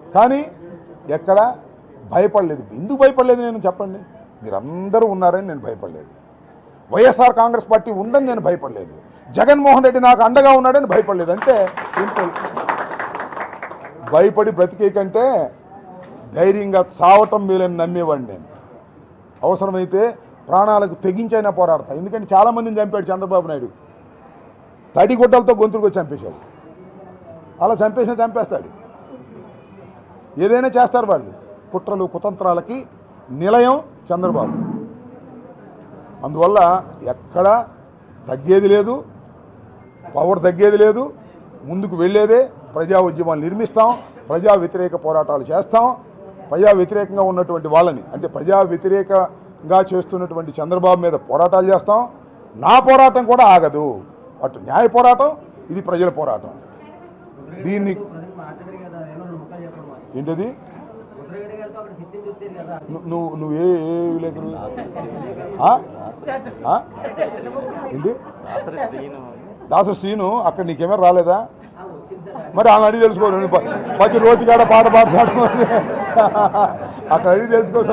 కానీ ఎక్కడ భయపడలేదు. ఎందుకు భయపడలేదు నేను చెప్పండి? మీరందరూ ఉన్నారని నేను భయపడలేదు. వైఎస్ఆర్ కాంగ్రెస్ పార్టీ ఉందని నేను భయపడలేదు. జగన్మోహన్ రెడ్డి నాకు అండగా ఉన్నాడని భయపడలేదు. అంటే సింపుల్. భయపడి బ్రతికే కంటే ధైర్యంగా చావటం మేలని నమ్మేవాడిని నేను. అవసరమైతే ప్రాణాలకు తెగించైనా పోరాడతా. ఎందుకంటే చాలామందిని చంపాడు చంద్రబాబు నాయుడు. తడిగుడ్డలతో గొంతులకు చంపేశాడు. అలా చంపేస్తాడు. ఏదైనా చేస్తారు వాళ్ళు. కుట్రలు కుతంత్రాలకి నిలయం చంద్రబాబు. అందువల్ల ఎక్కడ తగ్గేది లేదు, పవర్ తగ్గేది లేదు. ముందుకు వెళ్ళేదే. ప్రజా ఉద్యమాలు నిర్మిస్తాం, ప్రజా వ్యతిరేక పోరాటాలు చేస్తాం. ప్రజా వ్యతిరేకంగా ఉన్నటువంటి వాళ్ళని, అంటే ప్రజా వ్యతిరేకంగా చేస్తున్నటువంటి చంద్రబాబు మీద పోరాటాలు చేస్తాం. నా పోరాటం కూడా ఆగదు. అటు న్యాయ పోరాటం, ఇది ప్రజల పోరాటం. దీన్ని ఏంటది? నువ్వు ఏ విలేకరు? ఏంటి దాసరి శ్రీను? అక్కడ నీకేమో రాలేదా? మరి వాళ్ళని అడిగి తెలుసుకో. ప్రతి రోడ్డు కాడ పాట పాడతాడు. అక్కడ అడిగి తెలుసుకో.